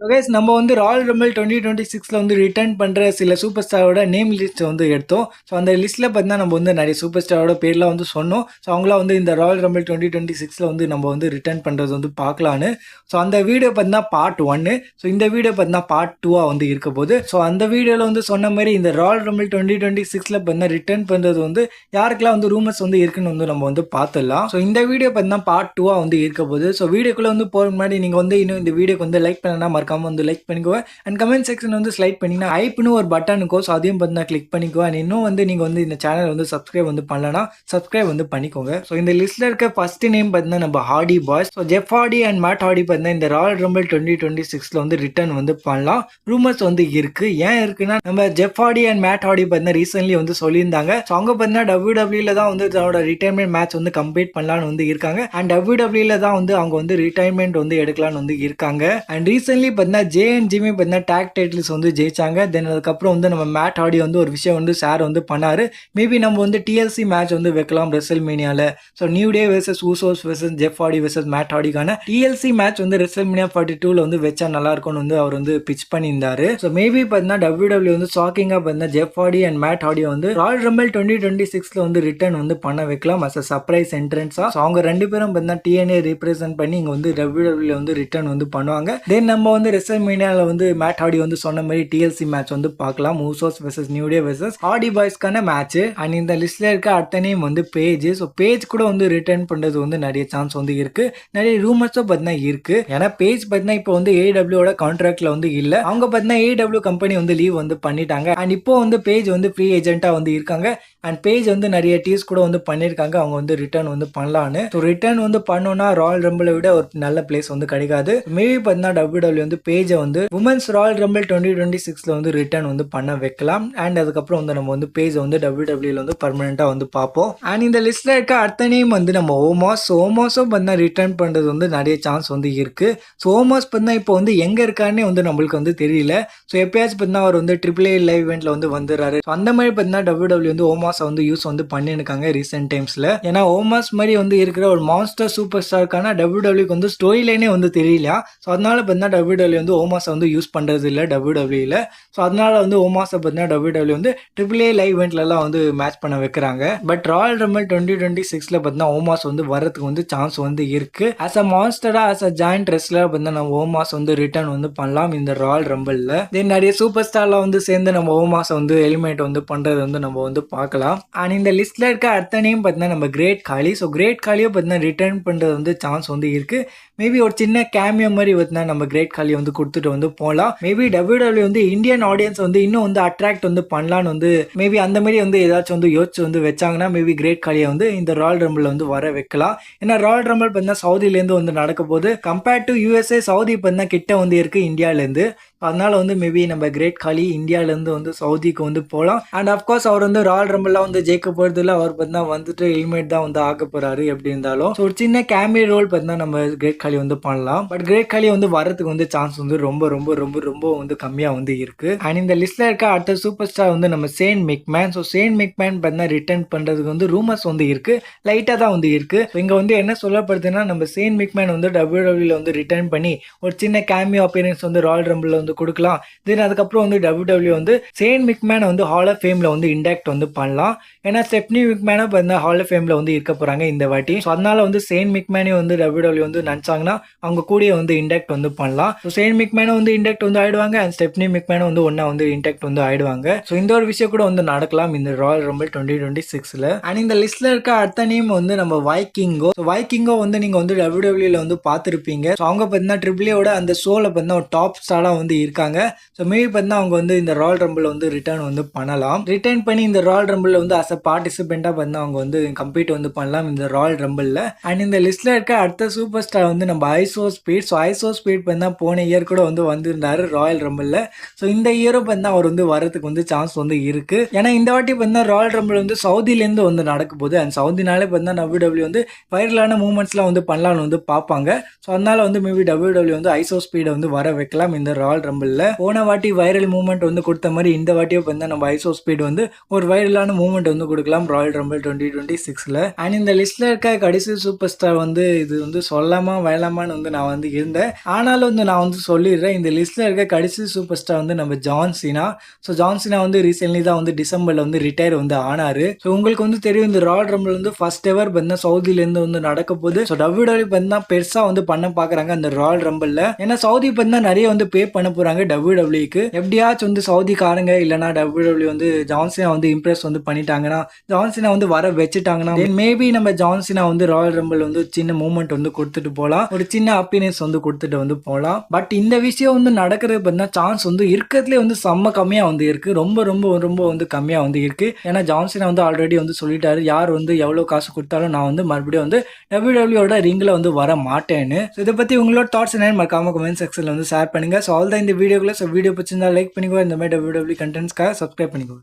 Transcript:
Guys நம்ம வந்து royal rumble 2026ல வந்து ரிட்டர்ன் பண்ற சில சூப்பர் ஸ்டாரோட நேம் லிஸ்ட் வந்து எடுத்தோம். ஸோ அந்த லிஸ்ட்ல பார்த்தீங்கன்னா நம்ம வந்து நிறைய சூப்பர் ஸ்டாரோட பேர்லாம் வந்து சொன்னோம். ஸோ அவங்களாம் வந்து இந்த ராயல் ரம்பிள் 2026ல வந்து நம்ம வந்து ரிட்டர்ன் பண்றது வந்து பார்க்கலான்னு. ஸோ அந்த வீடியோ பார்த்தீங்கன்னா பார்ட் 1. ஸோ இந்த வீடியோ பார்த்தீங்கன்னா பார்ட் 2 வந்து இருக்க போகுது. ஸோ அந்த வீடியோல வந்து சொன்ன மாதிரி இந்த ராயல் ரம்பிள் 2026ல பார்த்தீங்கன்னா ரிட்டர்ன் பண்றது வந்து யாருக்கெல்லாம் வந்து ரூமர்ஸ் வந்து இருக்குன்னு வந்து நம்ம வந்து பார்த்துடலாம். ஸோ இந்த வீடியோ பார்த்தீங்கன்னா பார்ட் 2 வந்து இருக்க போகுது. ஸோ வீடியோக்குள்ள வந்து போகிற முன்னாடி நீங்க வந்து இன்னும் இந்த வீடியோக்கு வந்து லைக் பண்ணனா மறக்காம வந்து லைக் பண்ணிக்கோங்க. அண்ட் கமெண்ட் செக்ஷன் வந்து ஸ்லைட் பண்ணிங்கன்னா ஐப்னு ஒரு பட்டன் இருக்கும். ஸோ அதையும் பார்த்தீங்கன்னா கிளிக் பண்ணிக்கோ. அண்ட் இன்னும் வந்து நீங்க வந்து இந்த சேனல் வந்து சப்ஸ்கிரைப் வந்து பண்ணலனா சப்ஸ்கிரைப் வந்து பண்ணிக்கோங்க. ஸோ இந்த லிஸ்ட்ல இருக்க ஃபர்ஸ்ட் நேம் பார்த்தீங்கன்னா நம்ம Hardy boys. So Jeff Hardy and Matt Hardy பார்த்தீங்கன்னா இந்த ராயல் ரம்பிள் 2026ல வந்து ரிட்டர்ன் வந்து பண்ணலாம் ரூமர்ஸ் வந்து இருக்கு. ஏன் இருக்குன்னா நம்ம Jeff Hardy and Matt Hardy பார்த்தீங்கன்னா ரீசென்ட்லி வந்து சொல்லியிருந்தாங்க. ஸோ அவங்க பார்த்தீங்கன்னா WWE தான் வந்து தன்னோட ரிட்டையர்மெண்ட் மேட்ச் வந்து கம்ப்ளீட் பண்ணலான்னு வந்து இருக்காங்க. அண்ட் WWE தான் வந்து அவங்க வந்து ரிட்டையர்மெண்ட் வந்து எடுக்கலாம்னு வந்து இருக்காங்க. அண்ட் ரீசென்ட்லி பார்த்தீங்கன்னா ஜே அண்ட் ஜிமி பார்த்தீங்கன்னா டேக் டைட்டில்ஸ் வந்து ஜெயிச்சாங்க. தென் அதுக்கப்புறம் வந்து நம்ம மேட் ஹார்டி வந்து ஒரு விஷயம் வந்து ஷேர் வந்து பண்ணாரு. மேபி நம்ம வந்து டிஎல்சி மேட்ச் வந்து வைக்கலாம் ரெசல் மீனியால. So New Day versus Usos versus Jeff Hardy versus Matt ஹார்டிக்கான டிஎல்சி மேட்ச் வந்து ரெசல் மீனியா 42ல வந்து வச்சா நல்லா இருக்கும்னு வந்து அவர் வந்து பிச் பண்ணியிருந்தாரு. ஸோ மேபி பார்த்தீங்கன்னா WWE வந்து ஷாக்கிங்கா பார்த்தீங்கன்னா Jeff Hardy and Matt Hardy வந்து ராயல் ரம்பிள் 2026ல வந்து ரிட்டர்ன் வந்து பண்ண வைக்கலாம் அஸ் அ சர்ப்ரைஸ் என்ட்ரன்ஸா. ஸோ அவங்க ரெண்டு பேரும் பார்த்தீங்கன்னா டிஎன்ஏ ரீப்ரசென்ட் பண்ணி இங்க வந்து WWE வந்து ரிட்டர்ன் வந்து பண்ணுவாங்க. தென் நம்ம வந்து ரெசல் மீனியால வந்து மேட் ஹார்டி வந்து சொன்ன மாதிரி டிஎல்சி மேட்ச் வந்து பார்க்கலாம். Usos versus New Day versus Hardy பாய்ஸ்க்கான மேட்ச். அண்ட் இந்த லிஸ்ட்ல இருக்க அடுத்த நேம் வந்து பேஜ். ஸோ பேஜ் கூட வந்து ரிட்டர்ன் பண்றது வந்து நிறைய சான்ஸ் வந்து இருக்கு. நிறைய ரூமர்ஸும் பார்த்தீங்கன்னா இருக்கு. ஏன்னா பேஜ் பார்த்தீங்கன்னா இப்போ வந்து ஏடபிள்யூட கான்ட்ராக்ட்ல வந்து இல்ல. அவங்க பார்த்தீங்கன்னா ஏடபிள்யூ கம்பெனி வந்து லீவ் வந்து பண்ணிட்டாங்க. அண்ட் இப்போ வந்து பேஜ் வந்து ஃப்ரீ ஏஜென்ட்டா வந்து இருக்காங்க. அண்ட் பேஜ் வந்து நிறைய டீஸ் கூட வந்து பண்ணியிருக்காங்க. அவங்க வந்து ரிட்டர்ன் வந்து பண்ணலான்னு. ஸோ ரிட்டர்ன் வந்து பண்ணோம்னா ராயல் ரம்பிளை விட ஒரு நல்ல பிளேஸ் வந்து கிடைக்காது. மேபி பார்த்தீங்கன்னா WWE வந்து பேஜை வந்து உமன்ஸ் ராயல் ரம்பிள் 2026ல வந்து ரிட்டர்ன் வந்து பண்ண வைக்கலாம். அண்ட் அதுக்கப்புறம் வந்து நம்ம வந்து பேஜ் வந்து WWE வந்து பர்மனெண்டா வந்து பார்ப்போம். அண்ட் இந்த லிஸ்ட்ல இருக்க அடுத்த நேம் வந்து நம்ம ஓமாஸ். ஓமாஸும் பார்த்தீங்கன்னா ரிட்டர்ன் பண்றது வந்து நிறைய சான்ஸ் வந்து இருக்கு. ஸோ ஓமாஸ் பார்த்தீங்கன்னா இப்போ வந்து எங்க இருக்காருன்னே வந்து நம்மளுக்கு வந்து தெரியல. ஸோ எப்பயாச்சும் பார்த்தீங்கன்னா அவர் வந்து AAA லைவ் இவெண்ட்ல வந்து வந்துடுறாரு. அந்த மாதிரி பார்த்தீங்கன்னா WWE வந்து ஓமாஸ் வந்து யூஸ் வந்து பண்ணிருக்காங்க ரீசென்ட் டைம்ஸ்ல. ஏன்னா ஓமாஸ் மாதிரி வந்து இருக்கிற ஒரு மான்ஸ்டர் சூப்பர் ஸ்டாருக்கான WWE வந்து ஸ்டோரி லைனே வந்து தெரியல. ஸோ அதனால பார்த்தீங்கன்னா WWE வந்து ஓமாஸ் வந்து யூஸ் பண்றது இல்லை WWE. ஸோ அதனால வந்து ஓமாஸை பார்த்தீங்கன்னா WWE வந்து AAA லைவ் இவெண்ட்லாம் வந்து மேட்ச் பண்ண வைக்கிறாங்க. பட் ராயல் ரம்பிள் 2026ல பார்த்தீங்கன்னா ஓமாஸ் வந்து வரதுக்கு வந்து சான்ஸ் வந்து இருக்கு. ஆஸ் அ மான்ஸ்டரா ஆஸ் அ ஜாயிண்ட் ரெஸ்லர் பார்த்தீங்கன்னா நம்ம ஓமாஸ் வந்து ரிட்டர்ன் வந்து பண்ணலாம் இந்த ராயல் ரம்பிள்ல. தென் நிறைய சூப்பர் ஸ்டார்லாம் வந்து சேர்ந்து நம்ம ஓமாஸ் வந்து எலிமினேட் வந்து பண்றது வந்து நம்ம வந்து பார்க்கலாம். அண்ட் இந்த லிஸ்ட்ல இருக்க அடுத்த நேம் பார்த்தீங்கன்னா நம்ம கிரேட் காலி. ஸோ கிரேட் காலியோ பார்த்தீங்கன்னா ரிட்டர்ன் பண்றது வந்து சான்ஸ் வந்து இருக்கு. மேபி ஒரு சின்ன கேமியோ மாதிரி பார்த்தீங்கன்னா நம்ம கிரேட் காலி வந்து கொடுத்துட்டு வந்து போகலாம். மேபி WWE வந்து இந்தியன் ஆடியன்ஸ் வந்து இன்னும் வந்து அட்ராக்ட் வந்து பண்ணலான்னு வந்து மேபி அந்த மாதிரி வந்து ஏதாச்சும் வந்து யோசிச்சு வந்து வச்சாங்கன்னா மேபி கிரேட் காலியை வந்து இந்த ராயல் ரம்பிள் வந்து வர வைக்கலாம். ஏன்னா ராயல் ரம்பிள் பார்த்தீங்கன்னா சவுதியிலேருந்து வந்து நடக்க போது கம்பேர்ட் டு USA சவுதி பார்த்தீங்கன்னா கிட்ட வந்து இருக்கு இந்தியாவிலேருந்து. அதனால வந்து மேபி நம்ம கிரேட் காலி இந்தியாவிலேருந்து வந்து சவுதிக்கு வந்து போகலாம். அண்ட் அஃப்கோர்ஸ் அவர் வந்து ராயல் ரம்பிள்லாம் வந்து ஜெயிக்க போகிறது இல்லை. அவர் பார்த்தீங்கன்னா வந்துட்டு எலிமினேட் தான் வந்து ஆக போறாரு எப்படி இருந்தாலும். ஸோ ஒரு சின்ன கேமியோ ரோல் பார்த்தீங்கன்னா நம்ம கிரேட் காலி வந்து பண்ணலாம். பட் கிரேட் காலி வந்து வரதுக்கு வந்து சான்ஸ் வந்து ரொம்ப ரொம்ப ரொம்ப ரொம்ப வந்து கம்மியாக வந்து இருக்கு. அண்ட் இந்த லிஸ்ட்ல இருக்க அடுத்த சூப்பர் ஸ்டார் வந்து நம்ம Shane McMahon. So Shane McMahon பார்த்தீங்கன்னா ரிட்டர்ன் பண்றதுக்கு வந்து ரூமர்ஸ் வந்து இருக்கு. லைட்டாக தான் வந்து இருக்கு. இங்க வந்து என்ன சொல்லப்படுதுன்னா நம்ம ஷேன் மெக்மேன் வந்து WWE வந்து ரிட்டர்ன் பண்ணி ஒரு சின்ன கேமியோ அப்பியரன்ஸ் வந்து ராயல் ரம்பிள் வந்து கொடுக்கலாம். தென் அதுக்கப்புறம் வந்து WWE வந்து ஷேன் மெக்மேன் வந்து ஹால் ஆஃப் ஃபேம்ல வந்து இண்டாக்ட் வந்து பண்ணலாம். ஏன்னா ஸ்டெப்னி மெக்மேனும் பார்த்தீங்கன்னா ஹால் ஆஃப் ஃபேம்ல வந்து இருக்க போறாங்க இந்த வாட்டி. ஸோ அதனால வந்து ஷேன் மெக்மேனே வந்து WWE வந்து நினைச்சாங்கன்னா அவங்க கூட வந்து இண்டாக்ட் வந்து பண்ணலாம். ஸோ ஷேன் மெக்மேனும் வந்து இண்டாக்ட் வந்து ஆயிடுவாங்க. அண்ட் ஸ்டெப்னி மெக்மேனும் வந்து ஒன்னா வந்து இண்டாக்ட் வந்து ஆயிடுவாங்க. ஸோ இந்த ஒரு விஷயம் கூட வந்து நடக்கலாம் இந்த ராயல் ரம்பிள் 2026ல. அண்ட் இந்த லிஸ்ட்ல இருக்க அடுத்த நேம் வந்து நம்ம வைக்கிங்கோ. வைக்கிங்கோ வந்து நீங்க வந்து WWE வந்து பார்த்துருப்பீங்க. ஸோ அவங்க பார்த்தீங்கன்னா AAAயோட அந்த ஷோல பார்த்தீங்கன்னா ஒரு டாப் ஸ்டாரா வந்து இருக்காங்க. ஸோ மேபி பார்த்தீங்கன்னா அவங்க வந்து இந்த ராயல் ரம்பிள் வந்து ரிட்டர்ன் வந்து பண்ணலாம். ரிட்டர்ன் பண்ணி இந்த ராயல் ரம்பிள் வந்து அஸ் அ பார்ட்டிசிபெண்டா பார்த்தீங்கன்னா அவங்க வந்து கம்ப்ளீட் வந்து பண்ணலாம் இந்த ராயல் ரம்பிள்ல. அண்ட் இந்த லிஸ்ட்ல இருக்க அடுத்த சூப்பர் ஸ்டார் வந்து நம்ம iso speed. So iso speed பார்த்தீங்கன்னா போன இயர் கூட வந்து வந்திருந்தாரு ராயல் ரம்பிள்ல. ஸோ இந்த இயரும் பார்த்தீங்கன்னா அவர் வந்து வரதுக்கு வந்து சான்ஸ் வந்து இருக்கு. ஏன்னா இந்த வாட்டி பார்த்தீங்கன்னா ராயல் ரம்பிள் வந்து சவுதியிலேருந்து வந்து நடக்க போகுது. அண்ட் சவுதினாலே பார்த்தீங்கன்னா WWE வந்து வைரலான மூவ்மெண்ட்ஸ்லாம் வந்து பண்ணலாம்னு வந்து பார்ப்பாங்க. ஸோ அதனால வந்து மேபி WWE வந்து ஐசோ ஸ்பீடை வந்து வர வைக்கலாம் இந்த ராயல் ரம்பிள்ல. போன வாட்டி வைரல் மூவ்மெண்ட் வந்து கொடுத்த மாதிரி இந்த வாட்டியும் பார்த்தா நம்ம ஐசோ ஸ்பீட் வந்து ஒரு வைரலான மூவ்மெண்ட் வந்து கொடுக்கலாம் ராயல் ரம்பிள் 2026ல. அண்ட் இந்த லிஸ்ட்ல இருக்க கடைசி சூப்பர் ஸ்டார் வந்து இது வந்து சொல்லாமா வேலாமான்னு வந்து நான் வந்து இருந்தேன். ஆனாலும் வந்து நான் வந்து சொல்லிடுறேன், இந்த லிஸ்ட்ல இருக்க கடைசி சூப்பர் ஸ்டார் வந்து நம்ம John Cena. So John Cena வந்து ரீசென்ட்லி தான் வந்து டிசம்பர்ல வந்து ரிட்டையர் வந்து ஆனாரு. ஸோ உங்களுக்கு வந்து தெரியும் இந்த ராயல் ரம்பிள் வந்து ஃபர்ஸ்ட் எவர் பார்த்தா சவுதியில இருந்து வந்து நடக்க போகுது. ஸோ WWE பார்த்தா பெருசா வந்து பண்ண பாக்குறாங்க அந்த ராயல் ரம்பிள்ல. ஏன்னா சவுதி பார்த்தா நிறைய வந்து பே பண்ண போறாங்க WWEக்கு. எப்படியாச்சும் வந்து சவுதிக்காரங்க இல்லைன்னா WWE வந்து ஜான்சினா வந்து இம்ப்ரெஸ் வந்து பண்ணிட்டாங்கன்னா, ஜான்சினா வந்து வர வச்சுட்டாங்கன்னா மேபி நம்ம ஜான்சினா வந்து ராயல் ரம்பிள் வந்து சின்ன மூவ்மெண்ட் வந்து கொடுத்துட்டு போகலாம், ஒரு சின்ன ஹாப்பினஸ் வந்து கொடுத்துட்டு வந்து போகலாம். பட் இந்த விஷயம் வந்து நடக்கிறது பார்த்தீங்கன்னா சான்ஸ் வந்து இருக்கிறதுலே வந்து செம்ம கம்மியா வந்து இருக்கு. ரொம்ப ரொம்ப ரொம்ப வந்து கம்மியா வந்து இருக்கு. ஏன்னா ஜான்சினா வந்து ஆல்ரெடி வந்து சொல்லிட்டாரு, யார் வந்து எவ்வளவு காசு கொடுத்தாலும் நான் வந்து மறுபடியும் வந்து WWE ரிங்ல வந்து வர மாட்டேன்னு. இதை பத்தி உங்களோட தாட்ஸ் என்ன மறக்காம கமெண்ட் செக்ஷன்ல வந்து ஷேர் பண்ணுங்க. ஸோ ஆல் தான் இந்த வீடியோக்குள்ள. ஸோ வீடியோ பிடிச்சிருந்தா லைக் பண்ணிக்கோ, இந்த மாதிரி WWE கண்டென்ட்ஸ்க்காக சப்ஸ்கிரைப் பண்ணிக்கோ.